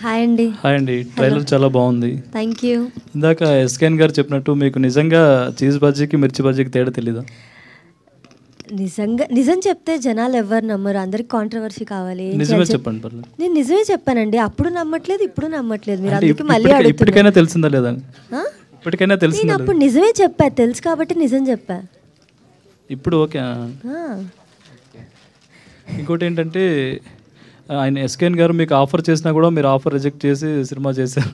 Hi అండి. Hi అండి. Trailer చాలా బాగుంది. Thank you. ఇందాక ఎస్కేన్ గారు చెప్పినట్టు మీకు నిజంగా చీజ్ బజ్జీకి మిర్చి బజ్జీకి తేడా తెలీదా? నిజం చెప్తే జనాలు ఎవరు నమ్మరు, అందరికి కాంట్రవర్సీ కావాలి. నిజమే చెప్పండి పర్లేదు. నేను నిజమే చెప్పానండి, అప్పుడు నమ్మట్లేదు, ఇప్పుడు నమ్మట్లేదు. మీరు అందుకే మళ్ళీ ఇప్పటికైనా తెలిసిందా లేదా? ఇప్పటికైనా తెలిసిందా? నేను అప్పుడు నిజమే చెప్పా, తెలుసు కాబట్టి నిజం చెప్పా. ఇప్పుడు ఓకే. ఇంకోటి ఏంటంటే ఆయన ఎస్కేన్ గారు మీకు ఆఫర్ చేసినా కూడా మీరు ఆఫర్ రిజెక్ట్ చేసి సినిమా చేశారు.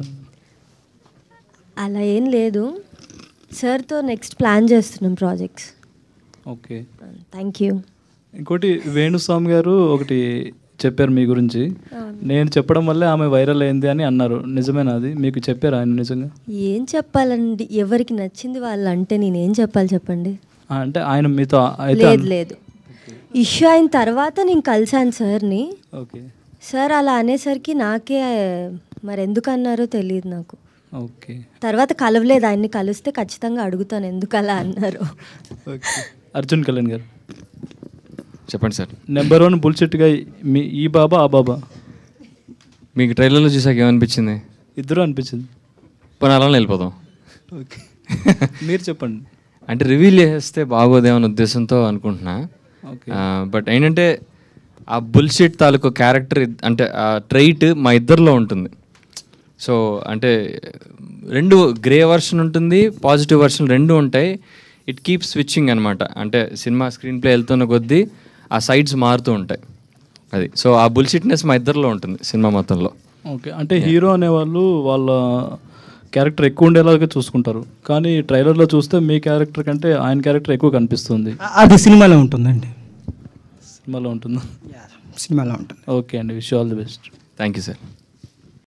అలా ఏం లేదు, సార్తో నెక్స్ట్ ప్లాన్ చేస్తున్నాం ప్రాజెక్ట్స్. Okay, thank you. ఇంకోటి వేణుస్వామి గారు ఒకటి చెప్పారు మీ గురించి, నేను చెప్పడం వల్లే ఆమె వైరల్ అయింది అని అన్నారు. నిజమేనా అది? మీకు చెప్పారు ఆయన నిజంగా? ఏం చెప్పాలండి, ఎవరికి నచ్చింది వాళ్ళు అంటే నేనేం చెప్పాలి చెప్పండి. అంటే ఆయన మీతో లేదు లేదు, ఇష్యూ అయిన తర్వాత నేను కలిసాను సార్ని. ఓకే సార్ అలా అనేసరికి నాకే మరి ఎందుకు అన్నారో తెలియదు నాకు. ఓకే, తర్వాత కలవలేదు, ఆయన్ని కలిస్తే ఖచ్చితంగా అడుగుతాను ఎందుకు అలా అన్నారు. ఓకే. అర్జున్ కళ్యాణ్ గారు చెప్పండి సార్. నెంబర్ 1 బుల్షిట్గా మీ ఈ బాబా ఆ బాబా? మీకు ట్రైలర్లో చూసాక ఏమనిపించింది? ఇద్దరు అనిపించింది. పోనీ అలా వెళ్ళిపోదాం. ఓకే, మీరు చెప్పండి. అంటే రివీల్ చేస్తే బాగోదేమన్న ఉద్దేశంతో అనుకుంటున్నా. బట్ ఏంటంటే ఆ బుల్షిట్ తాలూకు క్యారెక్టర్ అంటే ఆ ట్రైట్ మా ఇద్దరిలో ఉంటుంది. సో అంటే రెండు గ్రే వర్షన్ ఉంటుంది, పాజిటివ్ వర్షన్ రెండు ఉంటాయి. ఇట్ కీప్ స్విచ్చింగ్ అనమాట. అంటే సినిమా స్క్రీన్ ప్లే వెళ్తున్న కొద్దీ ఆ సైడ్స్ మారుతూ ఉంటాయి. అది సో ఆ బుల్షిట్నెస్ మా ఇద్దరిలో ఉంటుంది సినిమా మొత్తంలో. ఓకే, అంటే హీరో అనేవాళ్ళు వాళ్ళ క్యారెక్టర్ ఎక్కువ ఉండేలాగా చూసుకుంటారు, కానీ ట్రైలర్లో చూస్తే మీ క్యారెక్టర్ కంటే ఆయన క్యారెక్టర్ ఎక్కువ కనిపిస్తుంది. అది సినిమాలో ఉంటుందండి. సినిమాలో ఉంటుందా? సినిమాలో ఉంటుంది. ఓకే అండి, wish all the best. Thank you sir.